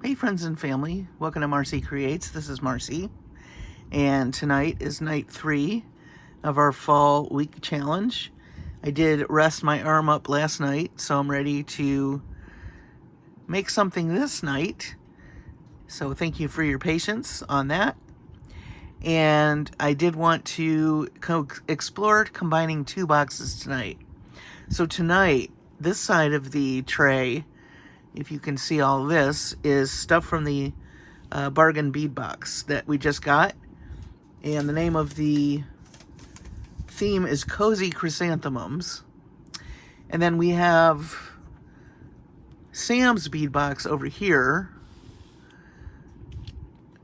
Hey friends and family, welcome to Marcie Creates. This is Marcie, and tonight is night 3 of our fall week challenge. I did rest my arm up last night, so I'm ready to make something this night. So thank you for your patience on that. And I did want to explore combining 2 boxes tonight. So tonight, this side of the tray, if you can see all this, is stuff from the bargain bead box that we just got. And the name of the theme is Cozy Chrysanthemums. And then we have Sam's bead box over here,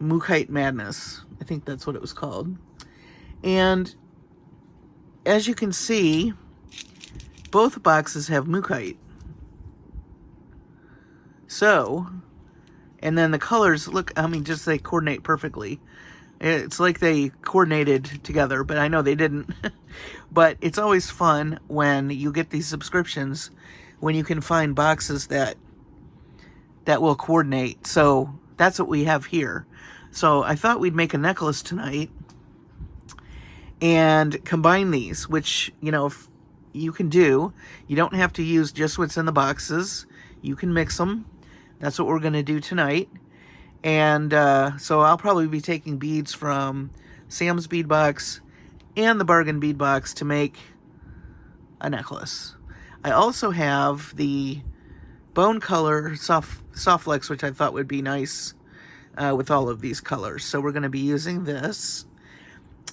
Mookaite Madness. I think that's what it was called. And as you can see, both boxes have Mookaite. So, and then the colors, look, I mean, just they coordinate perfectly. It's like they coordinated together, but I know they didn't. But it's always fun when you get these subscriptions, when you can find boxes that will coordinate. So that's what we have here. So I thought we'd make a necklace tonight and combine these, which, you know, if you can do. You don't have to use just what's in the boxes. You can mix them. That's what we're going to do tonight. And so I'll probably be taking beads from Sam's bead box and the bargain bead box to make a necklace. I also have the bone color soft flex, which I thought would be nice with all of these colors. So we're going to be using this.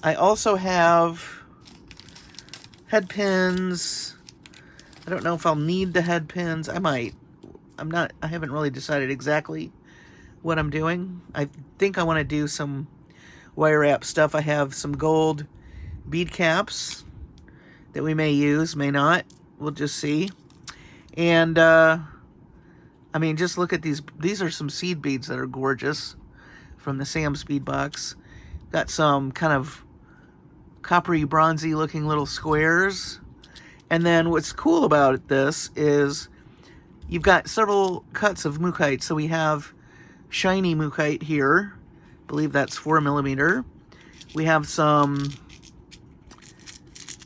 I also have head pins. I don't know if I'll need the head pins. I might. I haven't really decided exactly what I'm doing. I think I want to do some wire wrap stuff. I have some gold bead caps that we may use, may not. We'll just see. And, I mean, just look at these. These are some seed beads that are gorgeous from the Sam's bead box. Got some kind of coppery, bronzy looking little squares. And then what's cool about this is you've got several cuts of Mookaite. So we have shiny Mookaite here. I believe that's 4mm. We have some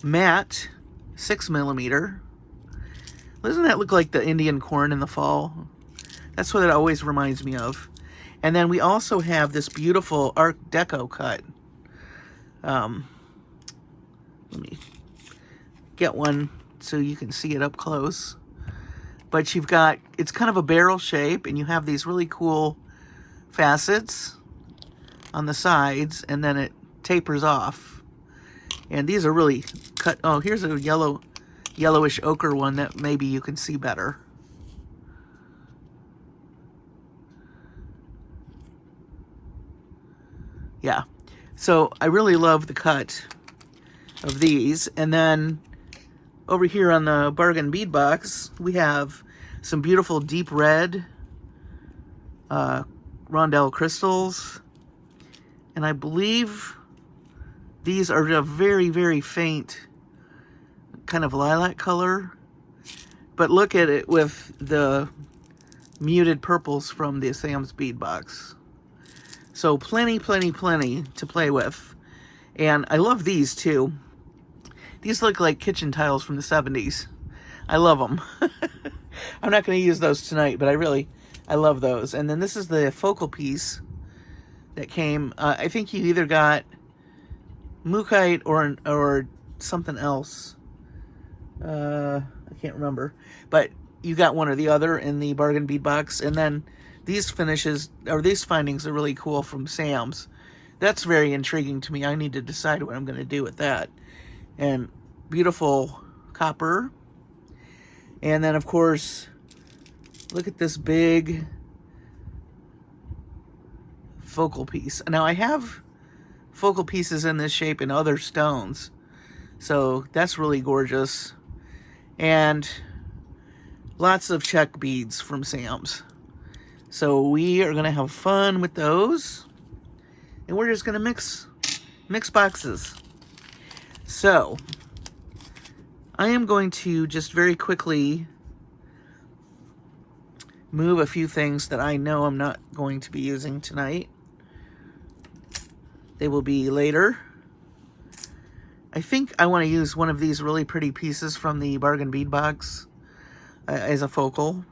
matte 6mm. Doesn't that look like the Indian corn in the fall? That's what it always reminds me of. And then we also have this beautiful Art Deco cut. Let me get one so you can see it up close. But you've got, it's kind of a barrel shape, and you have these really cool facets on the sides, and then it tapers off. And these are really cut. Oh, here's a yellowish ochre one that maybe you can see better. Yeah. So I really love the cut of these. And then over here on the bargain bead box, we have some beautiful deep red rondelle crystals. And I believe these are a very, very faint kind of lilac color. But look at it with the muted purples from the Sam's bead box. So plenty to play with. And I love these too. These look like kitchen tiles from the 70s. I love them. I'm not going to use those tonight, but I love those. And then this is the focal piece that came. I think you either got Mookaite or something else. I can't remember. But you got one or the other in the bargain bead box. And then these finishes, or these findings, are really cool from Sam's. That's very intriguing to me. I need to decide what I'm going to do with that. And beautiful copper. And then, of course, look at this big focal piece. Now, I have focal pieces in this shape in other stones. So that's really gorgeous. And lots of check beads from Sam's. So we are going to have fun with those. And we're just going to mix boxes. So I am going to just very quickly move a few things that I know I'm not going to be using tonight. They will be later. I think I want to use one of these really pretty pieces from the bargain bead box as a focal.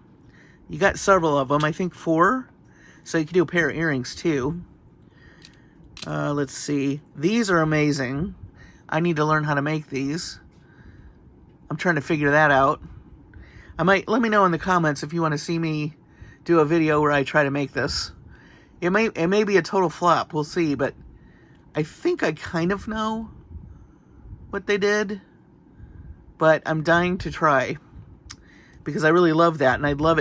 You got several of them, I think 4. So you can do a pair of earrings too. Let's see. These are amazing. I need to learn how to make these. I'm trying to figure that out. Let me know in the comments if you want to see me do a video where I try to make this. It may be a total flop. We'll see, but I think I kind of know what they did, but I'm dying to try because I really love that, and I'd love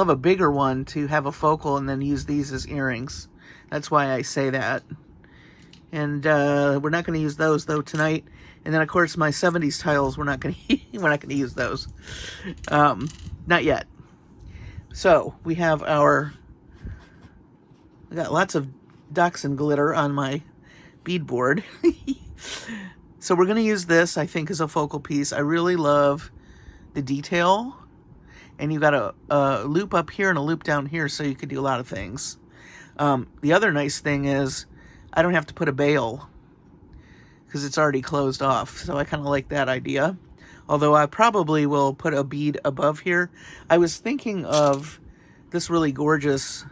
a bigger one to have a focal and then use these as earrings. That's why I say that. And we're not going to use those though tonight. And then of course my 70s tiles, we're not going to use those. Not yet. So we have I got lots of dachshund glitter on my bead board. So we're going to use this, I think, as a focal piece. I really love the detail. And you got a loop up here and a loop down here, so you could do a lot of things. The other nice thing is I don't have to put a bail because it's already closed off. So I kind of like that idea. Although I probably will put a bead above here. I was thinking of this really gorgeous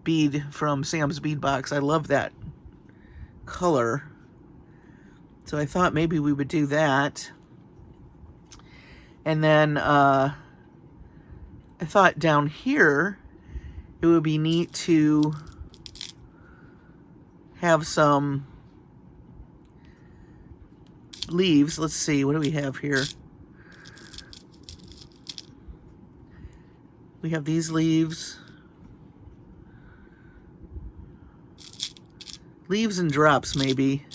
bead from Sam's Bead Box. I love that color. So I thought maybe we would do that. And then I thought down here it would be neat to have some leaves. Let's see, what do we have here? We have these leaves. Leaves and drops, maybe.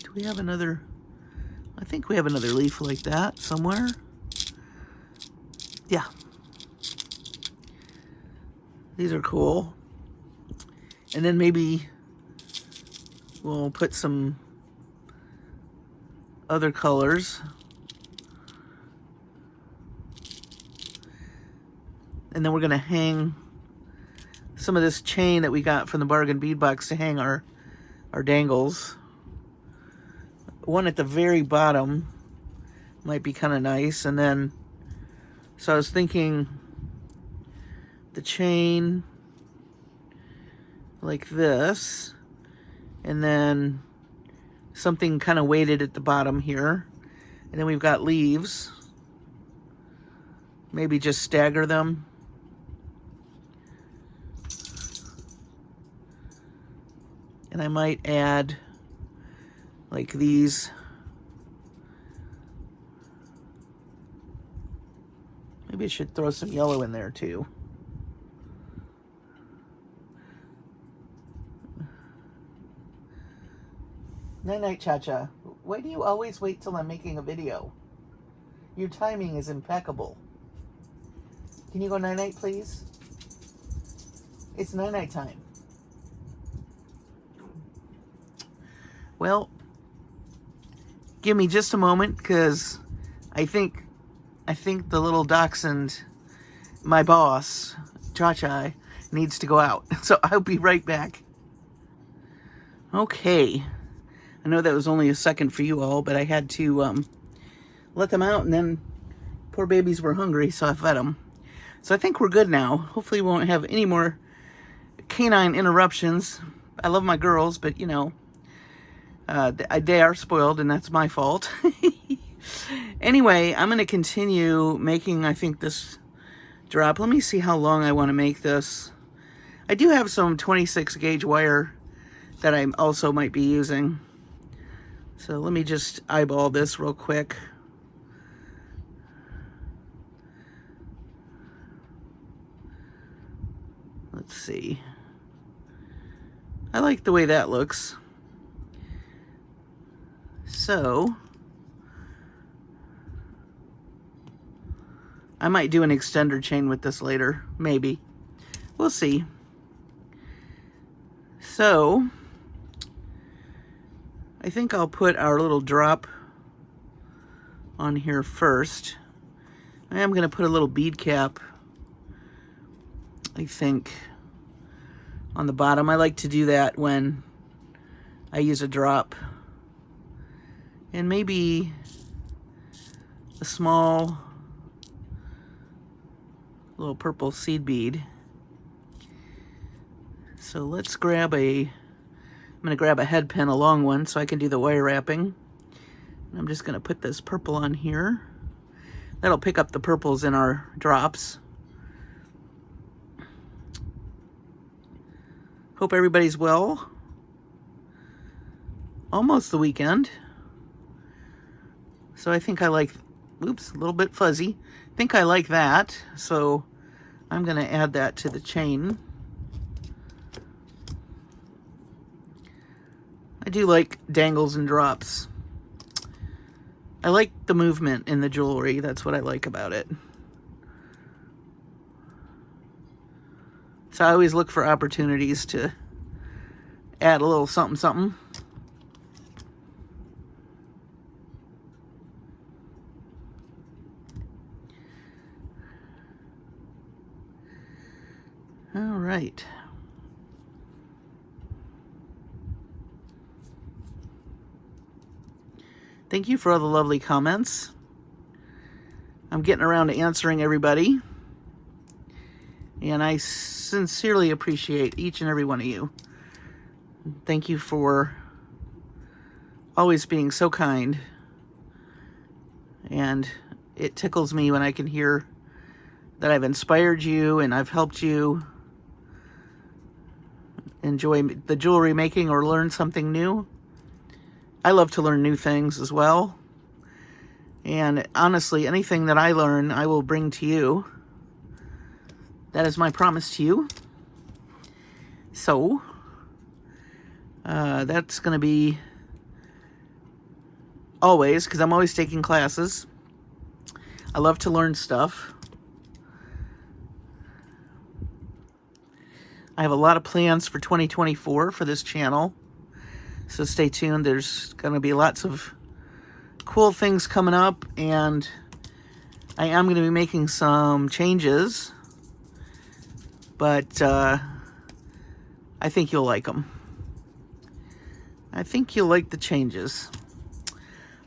Do we have another? I think we have another leaf like that somewhere. Yeah. These are cool. And then maybe we'll put some other colors. And then we're going to hang some of this chain that we got from the bargain bead box to hang our dangles. One at the very bottom might be kind of nice. And then, so I was thinking the chain like this, and then something kind of weighted at the bottom here. And then we've got leaves. Maybe just stagger them. And I might add like these. Maybe I should throw some yellow in there too. Night-night, Cha-Cha. Why do you always wait till I'm making a video? Your timing is impeccable. Can you go night-night, please? It's night-night time. Well, give me just a moment, because I think the little dachshund, my boss, Cha-Cha, needs to go out. So I'll be right back. Okay. I know that was only a second for you all, but I had to let them out, and then poor babies were hungry, so I fed them. So I think we're good now. Hopefully we won't have any more canine interruptions. I love my girls, but you know, they are spoiled, and that's my fault. Anyway, I'm going to continue making, I think, this drop. Let me see how long I want to make this. I do have some 26 gauge wire that I also might be using. So let me just eyeball this real quick. Let's see. I like the way that looks. So I might do an extender chain with this later, maybe. We'll see. So I think I'll put our little drop on here first. I am going to put a little bead cap, I think, on the bottom. I like to do that when I use a drop. And maybe a small little purple seed bead. So let's grab I'm going to grab a head pin, a long one, so I can do the wire wrapping. I'm just going to put this purple on here. That'll pick up the purples in our drops. Hope everybody's well. Almost the weekend. So I think I like, oops, a little bit fuzzy. I think I like that. So I'm going to add that to the chain. I do like dangles and drops. I like the movement in the jewelry. That's what I like about it. So I always look for opportunities to add a little something something. All right. Thank you for all the lovely comments. I'm getting around to answering everybody. And I sincerely appreciate each and every one of you. Thank you for always being so kind. And it tickles me when I can hear that I've inspired you and I've helped you enjoy the jewelry making or learn something new. I love to learn new things as well. And honestly, anything that I learn, I will bring to you. That is my promise to you. So, that's going to be always, because I'm always taking classes. I love to learn stuff. I have a lot of plans for 2024 for this channel. So stay tuned. There's going to be lots of cool things coming up, and I am going to be making some changes, but I think you'll like them. I think you'll like the changes.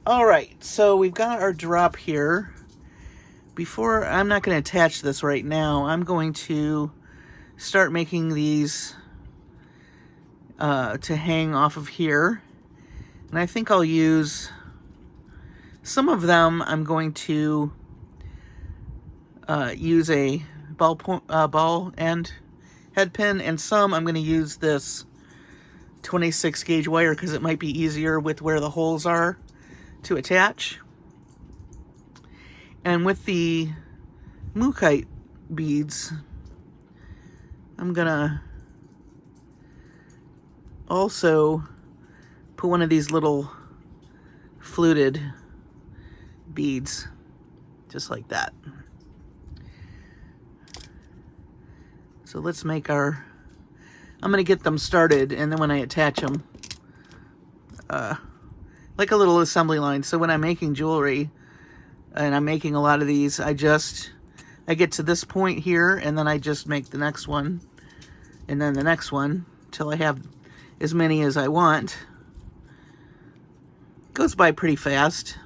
All right, so we've got our drop here. I'm not going to attach this right now. I'm going to start making these to hang off of here. And I think I'll use some of them. I'm going to use a ball end head pin, and some I'm going to use this 26 gauge wire because it might be easier with where the holes are to attach. And with the mookaite beads, I'm gonna also put one of these little fluted beads, just like that. So let's make I'm gonna get them started, and then when I attach them, like a little assembly line. So when I'm making jewelry, and I'm making a lot of these, I get to this point here, and then I just make the next one, and then the next one, till I have as many as I want. Goes by pretty fast.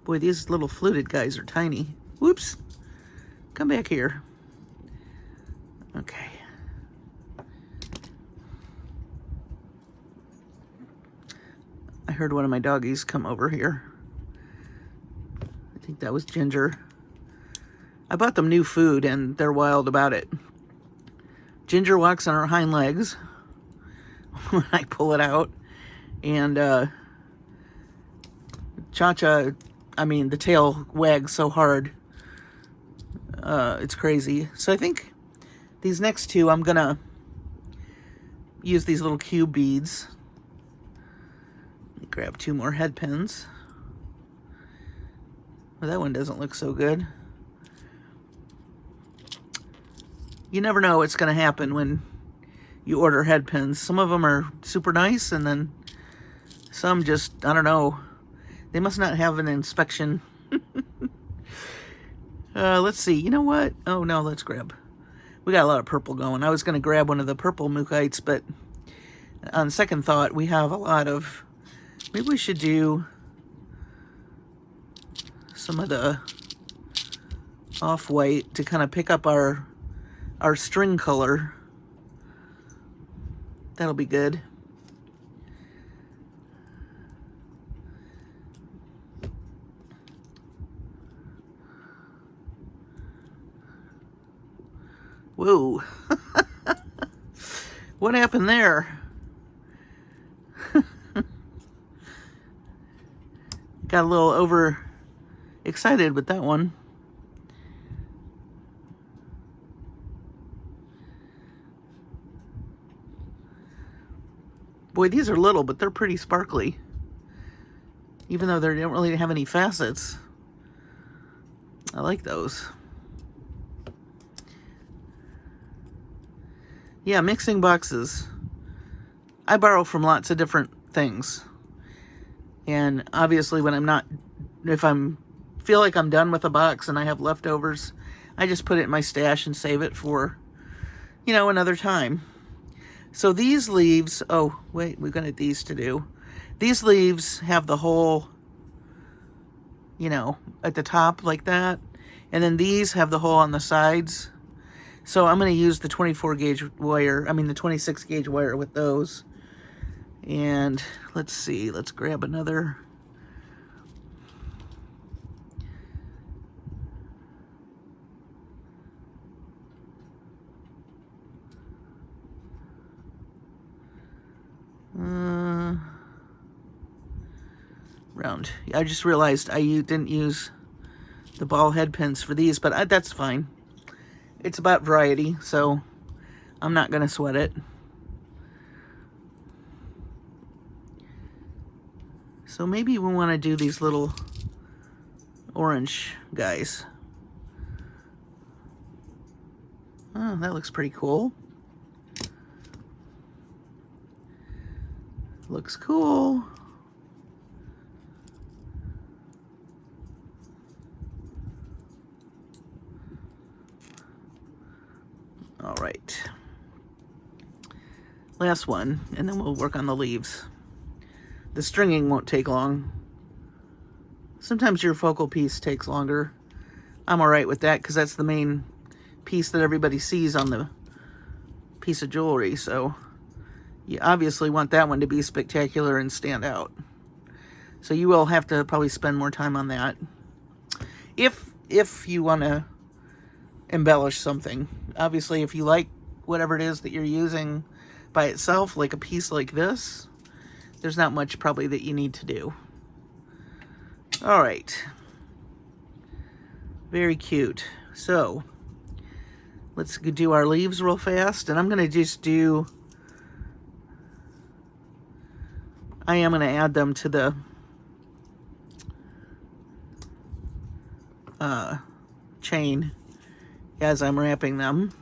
Boy, these little fluted guys are tiny. Whoops. Come back here. Okay. I heard one of my doggies come over here. I think that was Ginger. I bought them new food, and they're wild about it. Ginger walks on her hind legs when I pull it out. And Cha-Cha, the tail wags so hard. It's crazy. So I think these next two, I'm going to use these little cube beads. Let me grab two more head pins. Well, that one doesn't look so good. You never know what's going to happen when you order head pins. Some of them are super nice, and then some just, I don't know. They must not have an inspection. Let's see. You know what? Oh, no, let's grab. We got a lot of purple going. I was going to grab one of the purple mookites, but on second thought, we have a lot of... Maybe we should do some of the off-white to kind of pick up our string color. That'll be good. Whoa. What happened there? Got a little over excited with that one. Boy, these are little, but they're pretty sparkly. Even though they don't really have any facets. I like those. Yeah, mixing boxes. I borrow from lots of different things. And obviously when if I'm feel like I'm done with a box and I have leftovers, I just put it in my stash and save it for, you know, another time. So these leaves, oh, wait, we've got these to do. These leaves have the hole, you know, at the top like that. And then these have the hole on the sides. So I'm going to use the 24 gauge wire, the 26 gauge wire with those. And let's see, let's grab another. Round. I just realized I didn't use the ball head pins for these, but that's fine. It's about variety, so I'm not going to sweat it. So maybe we want to do these little orange guys. Oh, that looks pretty cool. Looks cool. All right. Last one, and then we'll work on the leaves. The stringing won't take long. Sometimes your focal piece takes longer. I'm all right with that because that's the main piece that everybody sees on the piece of jewelry. So you obviously want that one to be spectacular and stand out. So you will have to probably spend more time on that. If you want to embellish something. Obviously, if you like whatever it is that you're using by itself, like a piece like this, there's not much probably that you need to do. All right. Very cute. So let's do our leaves real fast, and I'm going to just do, I am going to add them to the chain as I'm wrapping them.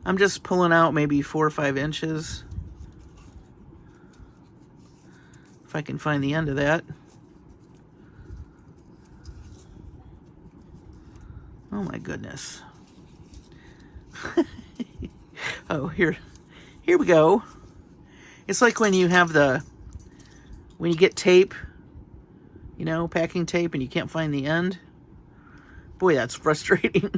I'm just pulling out maybe 4 or 5 inches. If I can find the end of that. Oh my goodness. Oh, here we go. It's like when you have when you get tape, you know, packing tape, and you can't find the end. Boy, that's frustrating.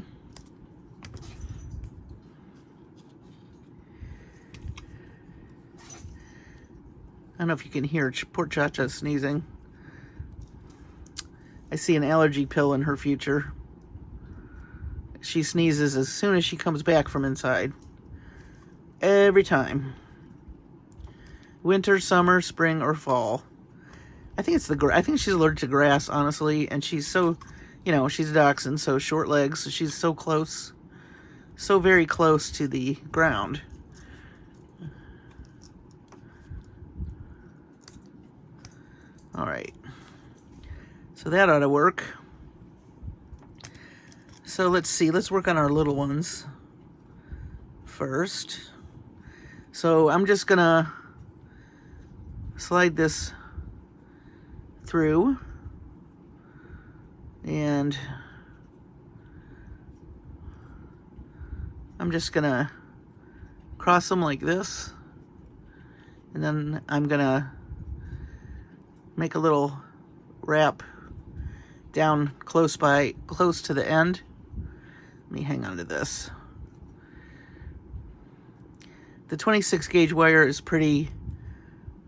I don't know if you can hear poor Cha-Cha sneezing. I see an allergy pill in her future. She sneezes as soon as she comes back from inside. Every time. Winter, summer, spring, or fall. I think I think she's allergic to grass, honestly, and she's so, you know, she's a dachshund, so short legs, so she's so close, so very close to the ground. All right, so that ought to work. So let's see, let's work on our little ones first. So I'm just gonna slide this through, and I'm just gonna cross them like this, and then I'm gonna make a little wrap down close to the end. Let me hang on to this. The 26 gauge wire is pretty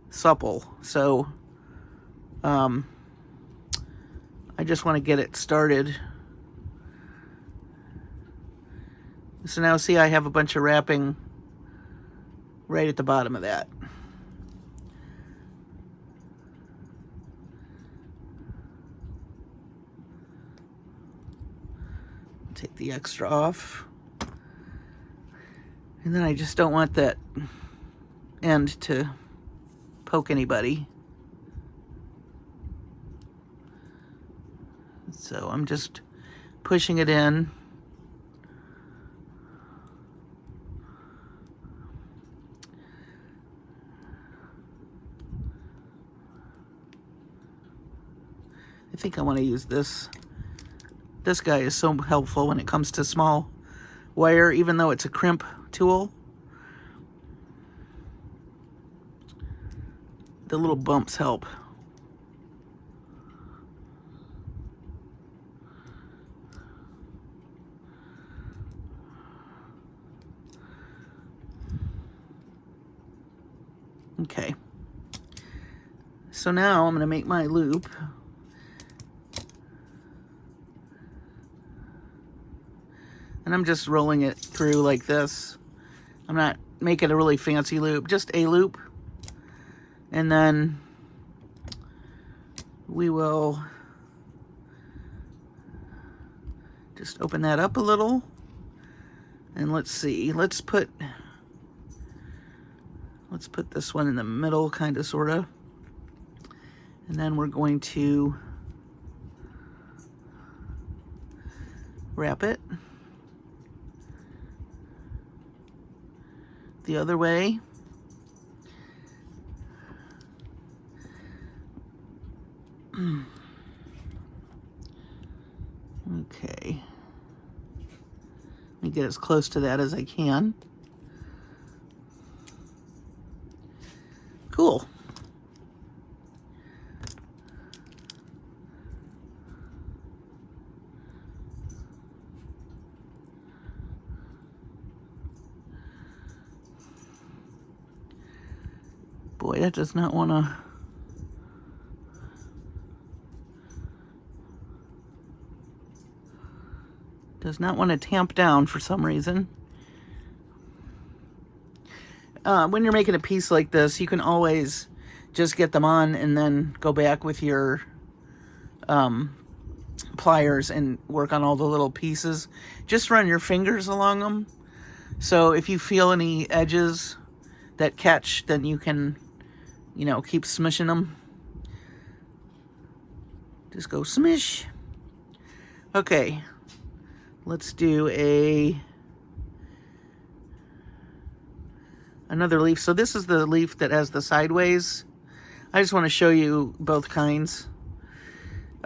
supple, so I just want to get it started. So now see, I have a bunch of wrapping right at the bottom of that. Take the extra off. And then I just don't want that end to poke anybody. So I'm just pushing it in. I think I want to use this. This guy is so helpful when it comes to small wire, even though it's a crimp tool. The little bumps help. Okay. So now I'm going to make my loop. And I'm just rolling it through like this. I'm not making a really fancy loop, just a loop. And then we will just open that up a little. And let's see, let's put this one in the middle, kind of, sort of. And then we're going to wrap it the other way. Okay. Let me get as close to that as I can. Cool. Boy, that does not want to... Does not want to tamp down for some reason. When you're making a piece like this, you can always just get them on and then go back with your pliers and work on all the little pieces. Just run your fingers along them. So if you feel any edges that catch, then you can, you know, keep smishing them. Just go smish. Okay. Let's do another leaf. So this is the leaf that has the sideways. I just want to show you both kinds.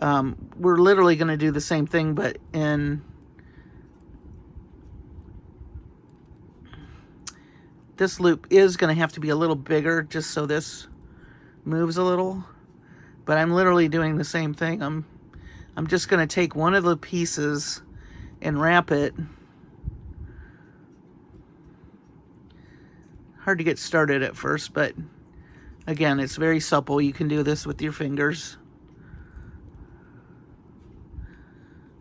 We're literally going to do the same thing, but in this loop is going to have to be a little bigger just so this moves a little. But I'm literally doing the same thing. I'm just going to take one of the pieces and wrap it. Hard to get started at first, but again, it's very supple. You can do this with your fingers,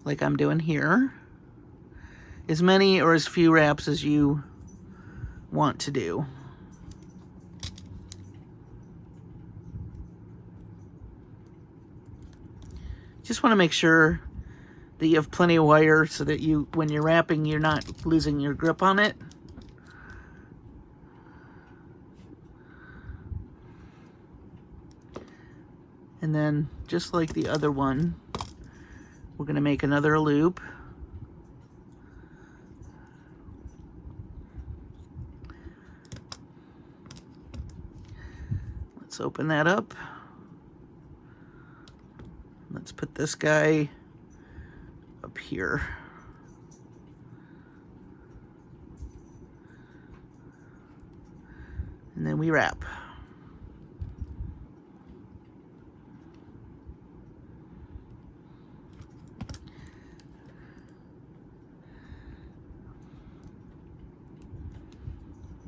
like I'm doing here. As many or as few wraps as you want to do. Just want to make sure that you have plenty of wire so that you, when you're wrapping, you're not losing your grip on it. And then, just like the other one, we're going to make another loop. Let's open that up. Let's put this guy up here. And then we wrap.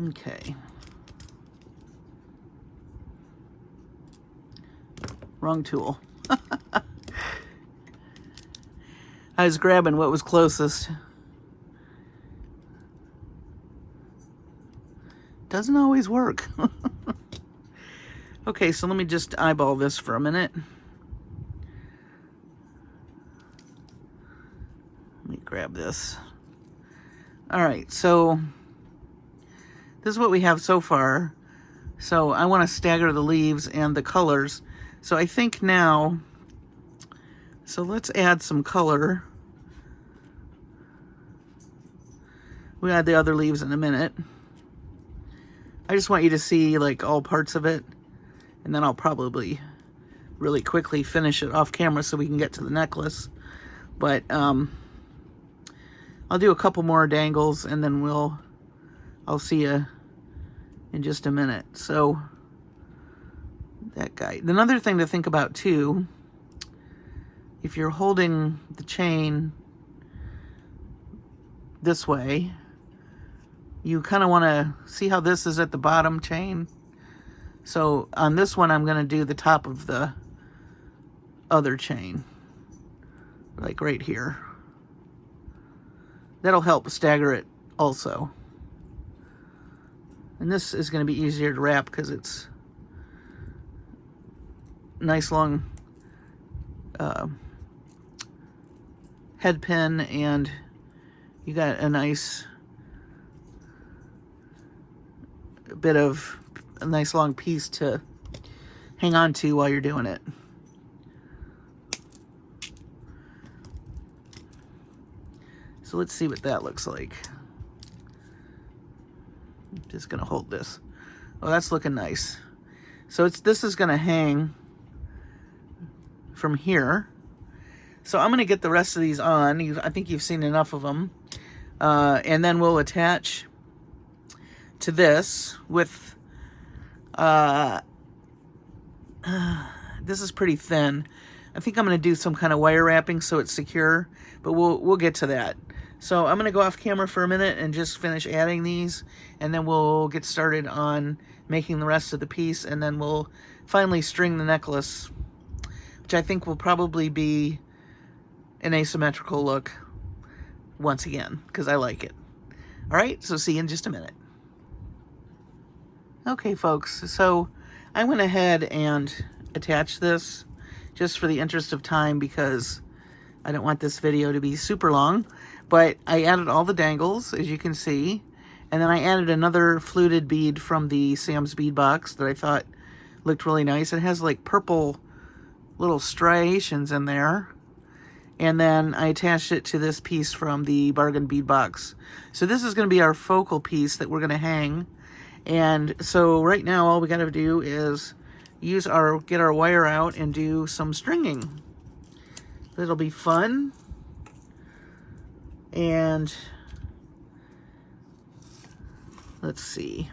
Okay. Wrong tool. I was grabbing what was closest. Doesn't always work. Okay, so let me just eyeball this for a minute. Let me grab this. All right, so this is what we have so far. So I want to stagger the leaves and the colors. So I think now, so let's add some color. We'll add the other leaves in a minute. I just want you to see like all parts of it, and then I'll probably really quickly finish it off camera so we can get to the necklace. But I'll do a couple more dangles, and then I'll see you in just a minute. So that guy. Another thing to think about too, if you're holding the chain this way, you kind of want to see how this is at the bottom chain. So on this one, I'm going to do the top of the other chain, like right here. That'll help stagger it also. And this is going to be easier to wrap because it's nice long head pin, and you got a nice bit of a nice long piece to hang on to while you're doing it. So let's see what that looks like. I'm just gonna hold this. Oh, that's looking nice. So this is gonna hang from here. So I'm gonna get the rest of these on. I think you've seen enough of them. And then we'll attach to this with, this is pretty thin. I think I'm gonna do some kind of wire wrapping so it's secure, but we'll get to that. So I'm gonna go off camera for a minute and just finish adding these, and then we'll get started on making the rest of the piece, and then we'll finally string the necklace, which I think will probably be an asymmetrical look once again, because I like it. All right, so see you in just a minute. Okay, folks, so I went ahead and attached this just for the interest of time because I don't want this video to be super long, but I added all the dangles, as you can see, and then I added another fluted bead from the Sam's bead box that I thought looked really nice. It has like purple little striations in there. And then I attached it to this piece from the bargain bead box. So this is going to be our focal piece that we're going to hang. And so right now all we got to do is get our wire out and do some stringing. It'll be fun. And let's see.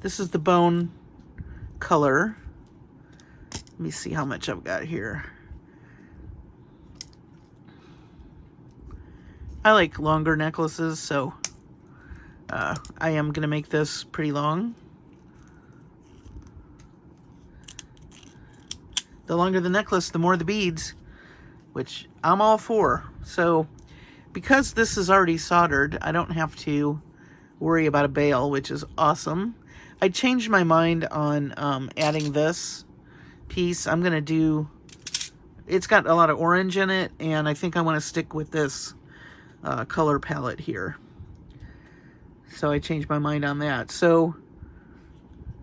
This is the bone color. Let me see how much I've got here. I like longer necklaces, so I am going to make this pretty long. The longer the necklace, the more the beads, which I'm all for. So because this is already soldered, I don't have to worry about a bail, which is awesome. I changed my mind on adding this piece. I'm gonna do, it's got a lot of orange in it, and I think I want to stick with this color palette here. So I changed my mind on that. So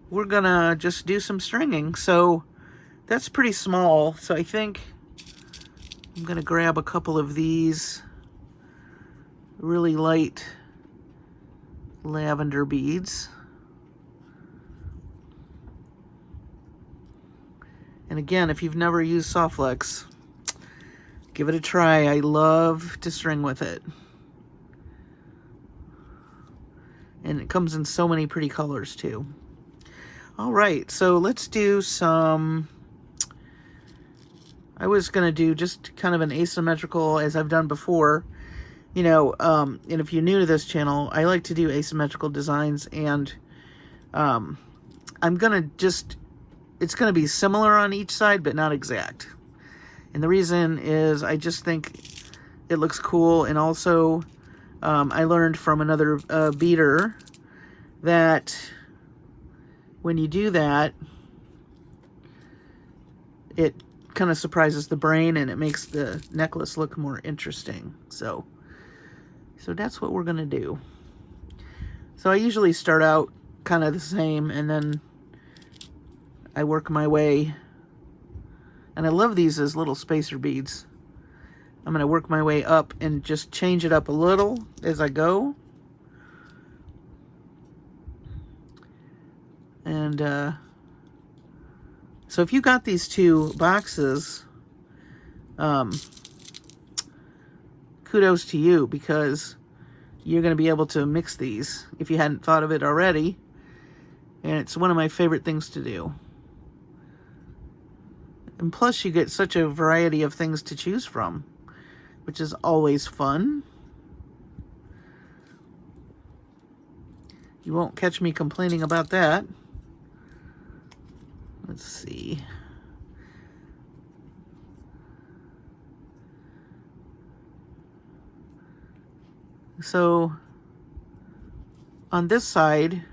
we're gonna just do some stringing. So that's pretty small, so I think I'm gonna grab a couple of these really light lavender beads. And again, if you've never used Softflex, give it a try. I love to string with it. And it comes in so many pretty colors too. All right, so let's do some, I was gonna do just kind of an asymmetrical as I've done before. You know, and if you're new to this channel, I like to do asymmetrical designs, and I'm gonna just, it's gonna be similar on each side, but not exact. And the reason is I just think it looks cool, and also I learned from another beader that when you do that, it kind of surprises the brain and it makes the necklace look more interesting. So that's what we're gonna do. So I usually start out kind of the same, and then I work my way, and I love these as little spacer beads. I'm gonna work my way up and just change it up a little as I go. And so if you got these two boxes, kudos to you, because you're going to be able to mix these if you hadn't thought of it already. And it's one of my favorite things to do. And plus you get such a variety of things to choose from, which is always fun. You won't catch me complaining about that. Let's see. So on this side,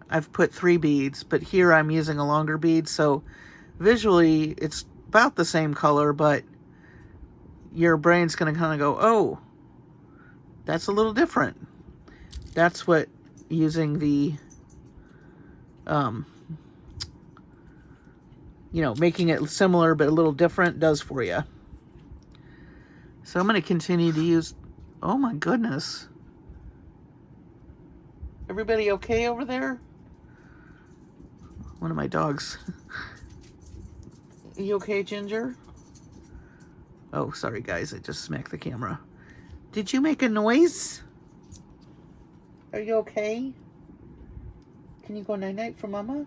I've put 3 beads, but here I'm using a longer bead. So visually it's about the same color, but your brain's going to kind of go, oh, that's a little different. That's what using the, you know, making it similar but a little different does for you. So I'm going to continue to use, oh my goodness. Everybody okay over there? One of my dogs. Are you okay, Ginger? Oh, sorry guys, I just smacked the camera. Did you make a noise? Are you okay? Can you go night-night for Mama?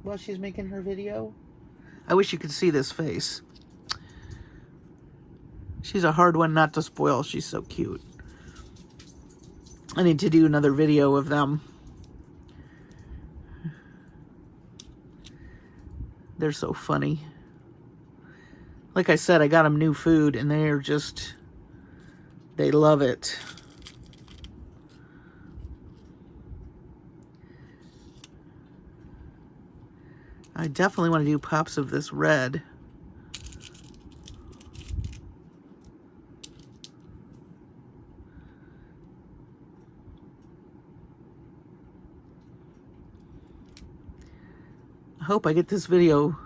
While she's making her video? I wish you could see this face. She's a hard one not to spoil. She's so cute. I need to do another video of them. They're so funny. Like I said, I got them new food and they're just, they love it. I definitely want to do pops of this red. I hope I get this video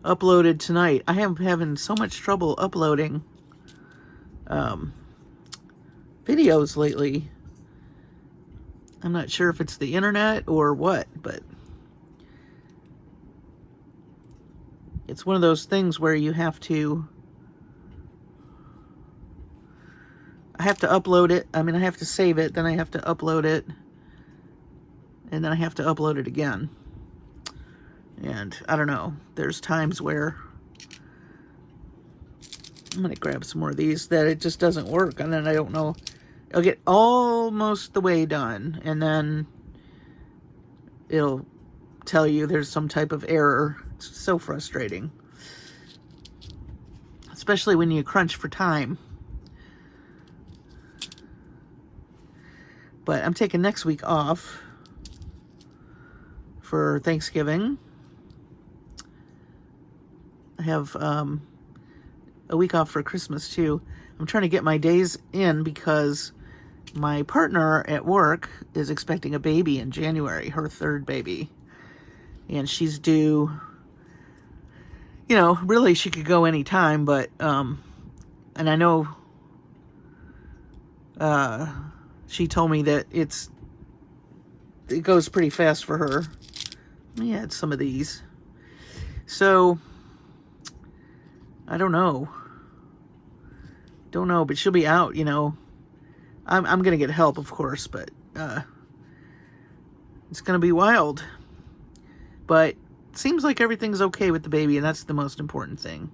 uploaded tonight. I am having so much trouble uploading videos lately. I'm not sure if it's the internet or what, but it's one of those things where you have to, I have to upload it. I mean, I have to save it, then I have to upload it, and then I have to upload it again. And I don't know, there's times where I'm gonna grab some more of these that it just doesn't work, and then I don't know, I'll get almost the way done and then it'll tell you there's some type of error. It's so frustrating, especially when you crunch for time. But I'm taking next week off for Thanksgiving. I have a week off for Christmas too. I'm trying to get my days in because my partner at work is expecting a baby in January, her 3rd baby. And she's due, you know, really she could go anytime, but, and I know she told me that it goes pretty fast for her. Let me add some of these. So, I don't know. Don't know, but she'll be out, you know. I'm going to get help, of course, but it's going to be wild. But it seems like everything's okay with the baby, and that's the most important thing.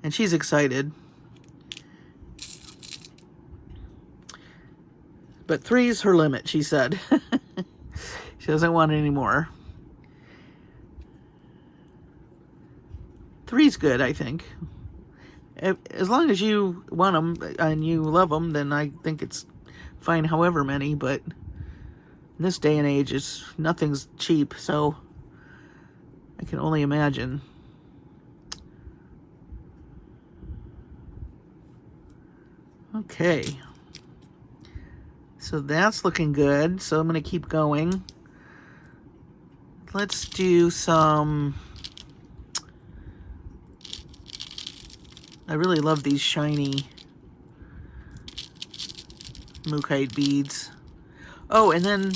And she's excited. But 3 is her limit, she said. She doesn't want any more. 3's good, I think. As long as you want them and you love them, then I think it's fine however many. But in this day and age, nothing's cheap, so I can only imagine. Okay. So that's looking good. So I'm going to keep going. Let's do some... I really love these shiny mookaite beads. Oh, and then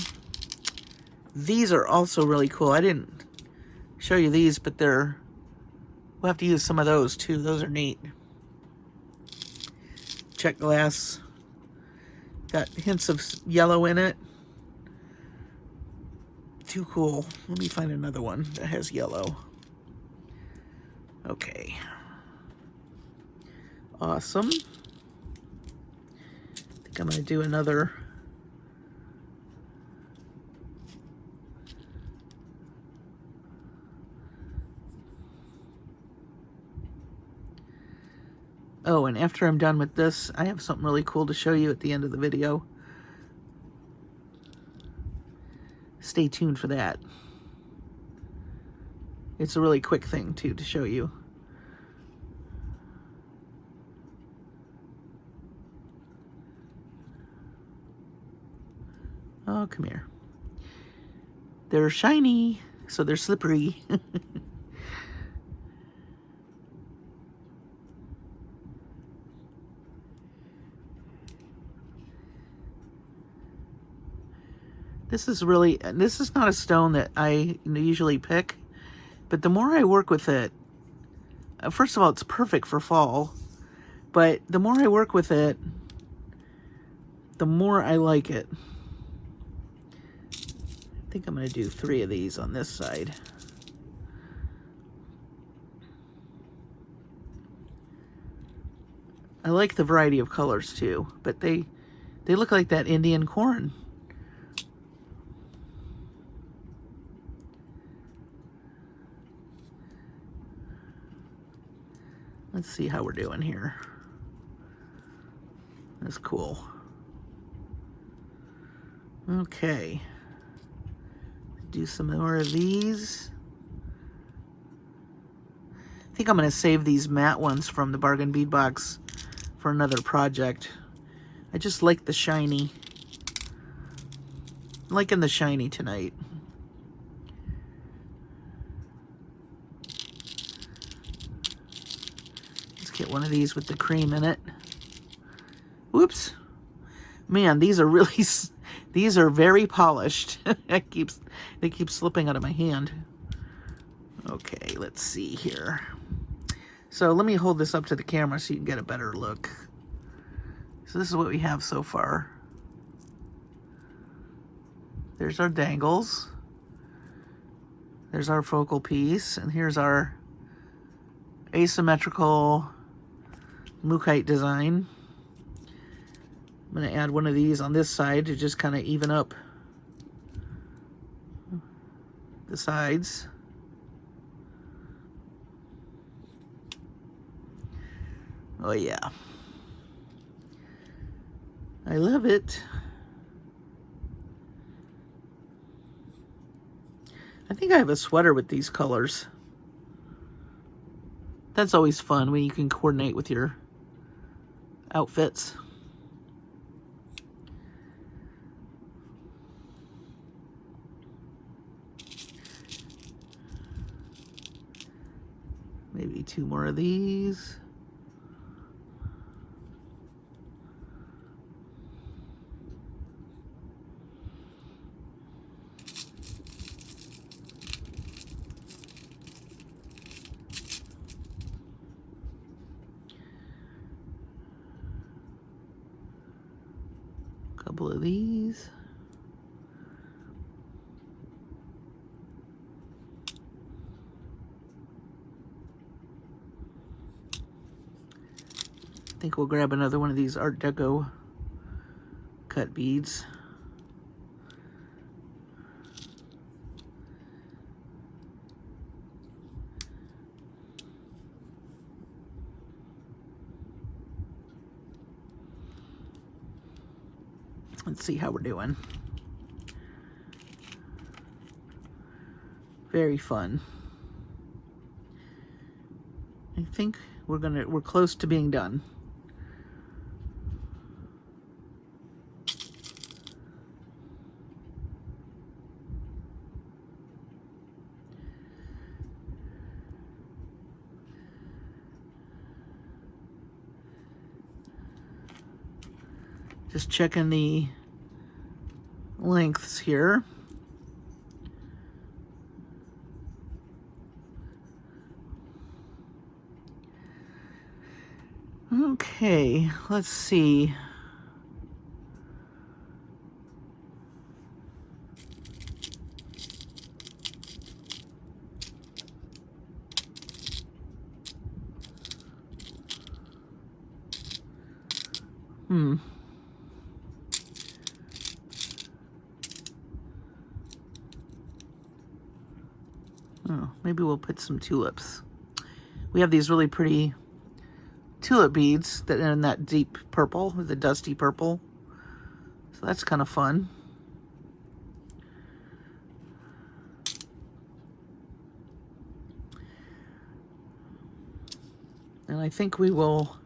these are also really cool. I didn't show you these, but we'll have to use some of those too. Those are neat. Check glass. Got hints of yellow in it. Too cool. Let me find another one that has yellow. Okay. Awesome. I think I'm going to do another. Oh, and after I'm done with this, I have something really cool to show you at the end of the video. Stay tuned for that. It's a really quick thing, too, to show you. Oh, come here. They're shiny, so they're slippery. This is not a stone that I usually pick, but the more I work with it, first of all, it's perfect for fall, but the more I work with it, the more I like it. I think I'm going to do 3 of these on this side. I like the variety of colors too, but they look like that Indian corn. Let's see how we're doing here. That's cool. Okay. Do some more of these. I think I'm going to save these matte ones from the bargain bead box for another project. I just like the shiny. I'm liking the shiny tonight. Let's get one of these with the cream in it. Whoops. Man, these are really... These are very polished. They keep slipping out of my hand. Okay, let's see here. So let me hold this up to the camera so you can get a better look. So this is what we have so far. There's our dangles. There's our focal piece. And here's our asymmetrical mookaite design. I'm going to add one of these on this side to just kind of even up the sides. Oh yeah. I love it. I think I have a sweater with these colors. That's always fun when you can coordinate with your outfits. Maybe 2 more of these. couple of these. I think we'll grab another one of these Art Deco cut beads. Let's see how we're doing. Very fun. I think we're close to being done. Just checking the lengths here. Okay, let's see. Oh, maybe we'll put some tulips. We have these really pretty tulip beads that are in that deep purple, the dusty purple. So that's kind of fun. And I think we will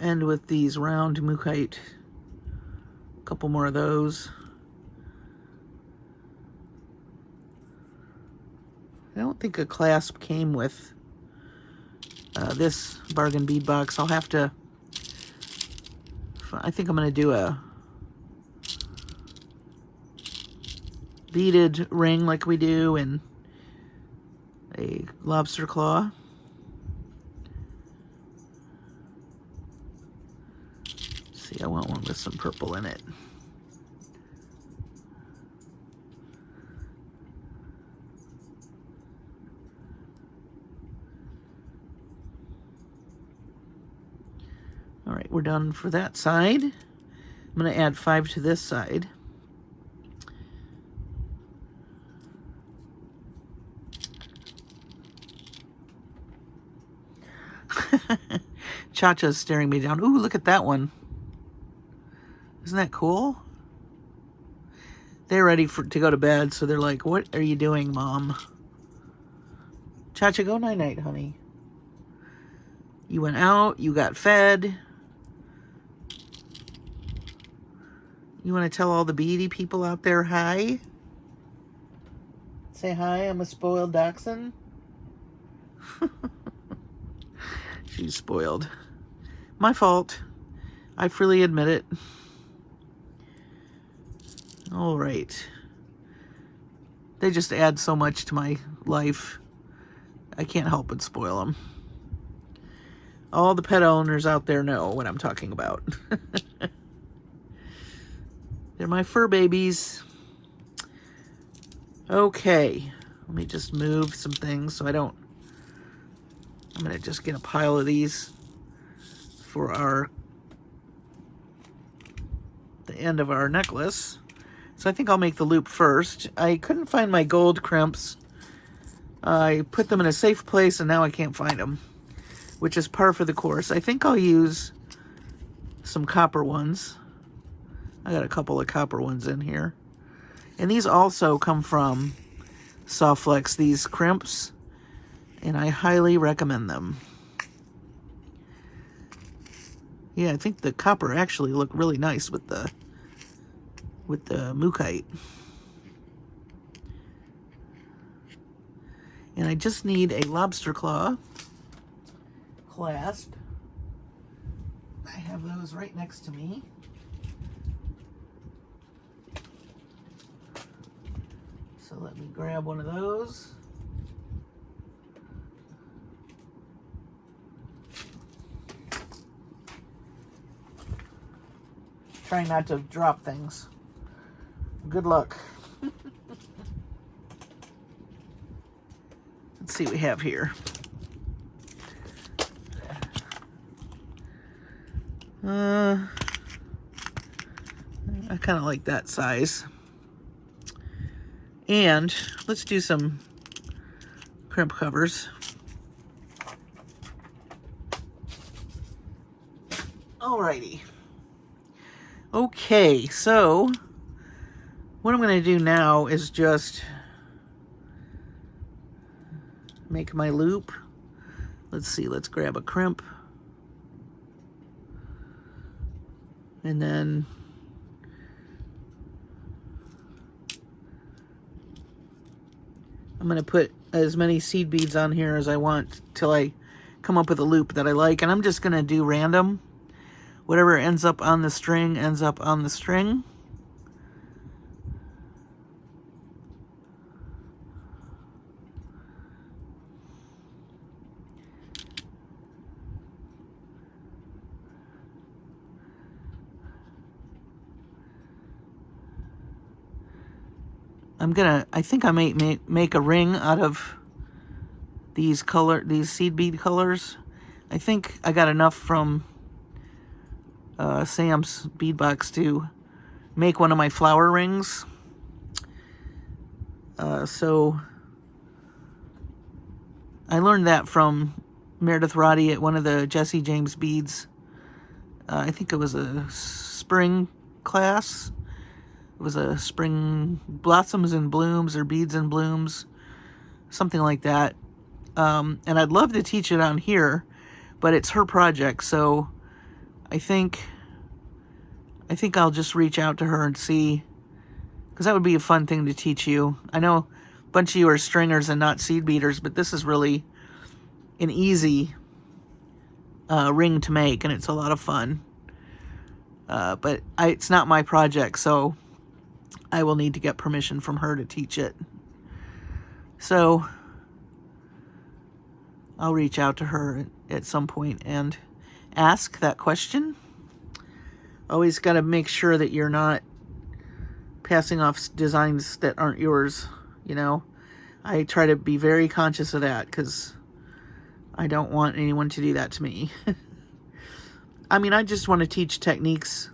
end with these round mookaite. A couple more of those. I don't think a clasp came with this bargain bead box. I'll have to, I think I'm going to do a beaded ring like we do and a lobster claw. See, I want one with some purple in it. All right, we're done for that side. I'm going to add 5 to this side. Cha-Cha's staring me down. Ooh, look at that one. Isn't that cool? They're ready to go to bed, so they're like, what are you doing, Mom? Cha-Cha, go night-night, honey. You went out, you got fed. You want to tell all the beady people out there hi? Say hi, I'm a spoiled dachshund. She's spoiled. My fault. I freely admit it. All right. They just add so much to my life. I can't help but spoil them. All the pet owners out there know what I'm talking about. They're my fur babies. Okay. Let me just move some things so I don't... I'm going to just get a pile of these for the end of our necklace. So I think I'll make the loop first. I couldn't find my gold crimps. I put them in a safe place and now I can't find them, which is par for the course. I think I'll use some copper ones. I got a couple of copper ones in here. And these also come from Softflex, these crimps, and I highly recommend them. Yeah, I think the copper actually looked really nice with the mookaite. And I just need a lobster claw clasp. I have those right next to me. So let me grab one of those. Trying not to drop things. Good luck. Let's see what we have here. I kind of like that size. And let's do some crimp covers. Alrighty. Okay, so what I'm going to do now is just make my loop. Let's see, let's grab a crimp. And then I'm going to put as many seed beads on here as I want till I come up with a loop that I like. And I'm just going to do random. Whatever ends up on the string ends up on the string. I think I might make a ring out of these seed bead colors. I think I got enough from Sam's bead box to make one of my flower rings. So I learned that from Meredith Roddy at one of the Jesse James beads. I think it was a spring class. It was a spring blossoms and blooms or beads and blooms, something like that. And I'd love to teach it on here, but it's her project, so I think I'll just reach out to her and see, because that would be a fun thing to teach you. I know a bunch of you are stringers and not seed beaters, but this is really an easy ring to make, and it's a lot of fun. But it's not my project, so I will need to get permission from her to teach it. So I'll reach out to her at some point and ask that question. Always got to make sure that you're not passing off designs that aren't yours, you know. I try to be very conscious of that because I don't want anyone to do that to me. I mean, I just want to teach techniques.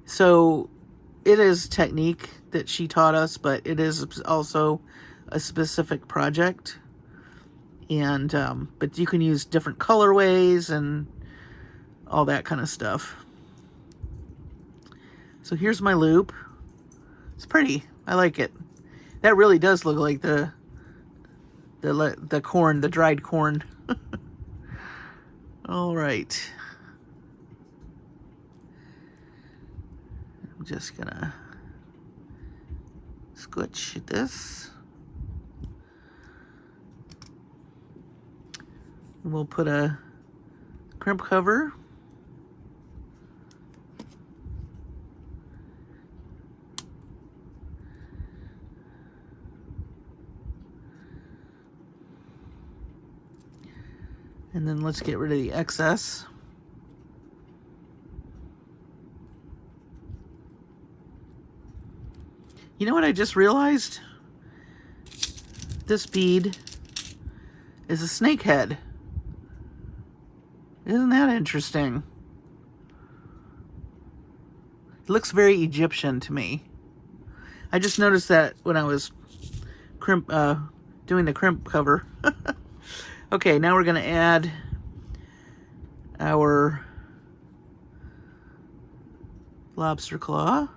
So it is technique that she taught us, but it is also a specific project. And but you can use different colorways and all that kind of stuff. So here's my loop. It's pretty. I like it. That really does look like the corn, the dried corn. All right. I'm just gonna squish this. And we'll put a crimp cover. And then let's get rid of the excess. You know what I just realized? This bead is a snake head. Isn't that interesting? It looks very Egyptian to me. I just noticed that when I was doing the crimp cover. Okay, now we're going to add our lobster claw.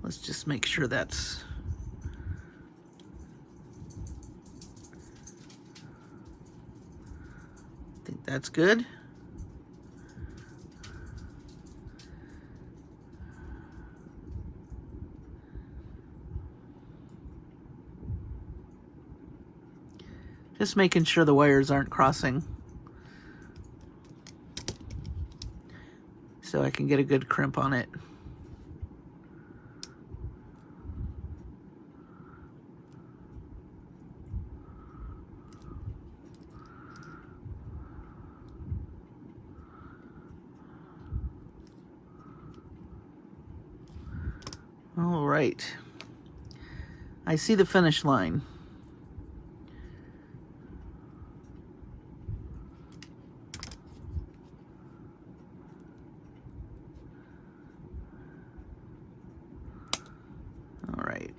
Let's just make sure that's I think that's good. Just making sure the wires aren't crossing, so I can get a good crimp on it. All right. I see the finish line. All right.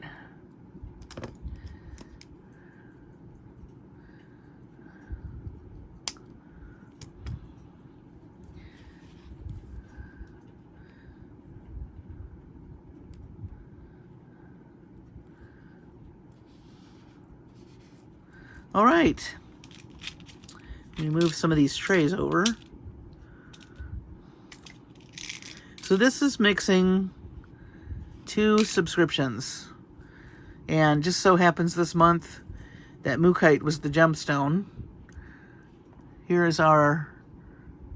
All right. Let me move some of these trays over. So this is mixing 2 subscriptions. And just so happens this month that Mookite was the gemstone. Here is our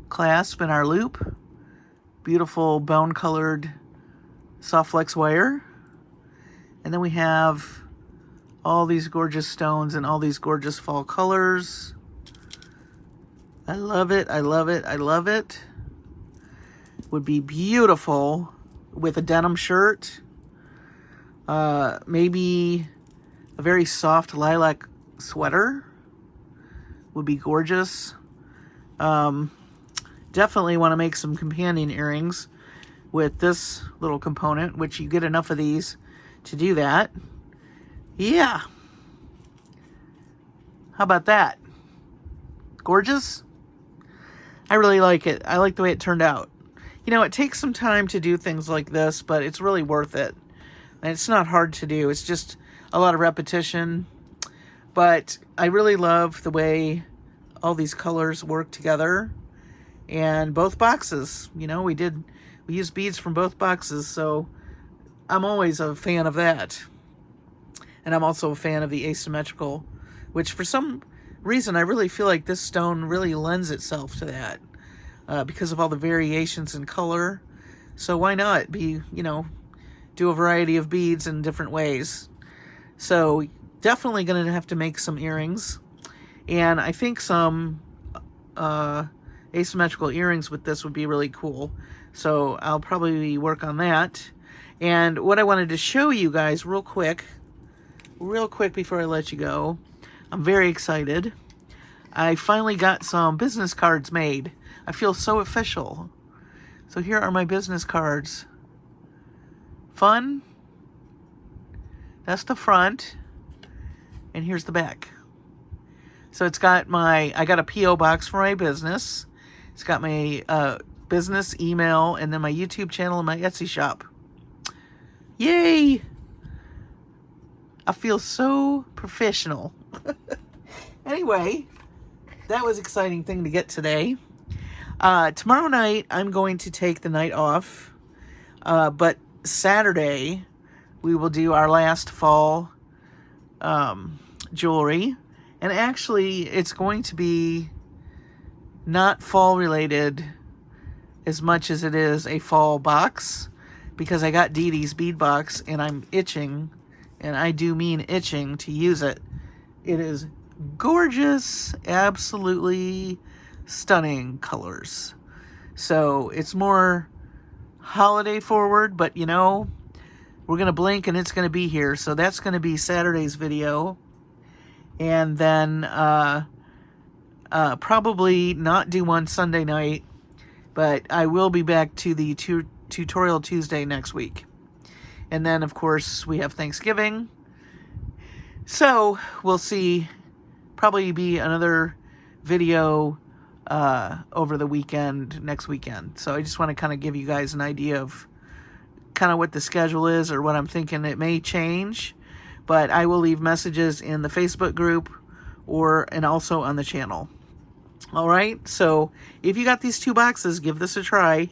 clasp and our loop. Beautiful bone-colored soft flex wire. And then we have all these gorgeous stones and all these gorgeous fall colors. I love it, I love it, I love it. Would be beautiful with a denim shirt. Maybe a very soft lilac sweater would be gorgeous. Definitely want to make some companion earrings with this little component, which you get enough of these to do that. Yeah. How about that? Gorgeous? I really like it. I like the way it turned out. You know, it takes some time to do things like this, but it's really worth it. And it's not hard to do. It's just a lot of repetition. But I really love the way all these colors work together. And both boxes, you know, we used beads from both boxes, so I'm always a fan of that. And I'm also a fan of the asymmetrical, which for some reason I really feel like this stone really lends itself to that because of all the variations in color. So why not be, you know, do a variety of beads in different ways. So definitely going to have to make some earrings. And I think some asymmetrical earrings with this would be really cool. So I'll probably work on that. And what I wanted to show you guys real quick before I let you go, I'm very excited. I finally got some business cards made. I feel so official. So here are my business cards. Fun. That's the front. And here's the back. So it's got I got a P.O. box for my business. It's got my business email and then my YouTube channel and my Etsy shop. Yay! I feel so professional. Anyway, that was an exciting thing to get today. Tomorrow night, I'm going to take the night off. But Saturday, we will do our last fall jewelry. And actually, it's going to be not fall related as much as it is a fall box. Because I got Dee Dee's bead box and I'm itching. And I do mean itching to use it. It is gorgeous, absolutely stunning colors. So it's more holiday forward, but you know, we're going to blink and it's going to be here. So that's going to be Saturday's video. And then probably not do one Sunday night, but I will be back to the Tutorial Tuesday next week. And then, of course, we have Thanksgiving. So, we'll see. Probably be another video over the weekend, next weekend. So, I just want to kind of give you guys an idea of kind of what the schedule is or what I'm thinking. It may change, but I will leave messages in the Facebook group and also on the channel. All right? So, if you got these 2 boxes, give this a try.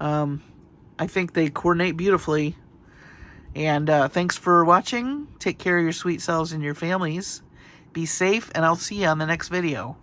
I think they coordinate beautifully. And thanks for watching. Take care of your sweet selves and your families. Be safe, and I'll see you on the next video.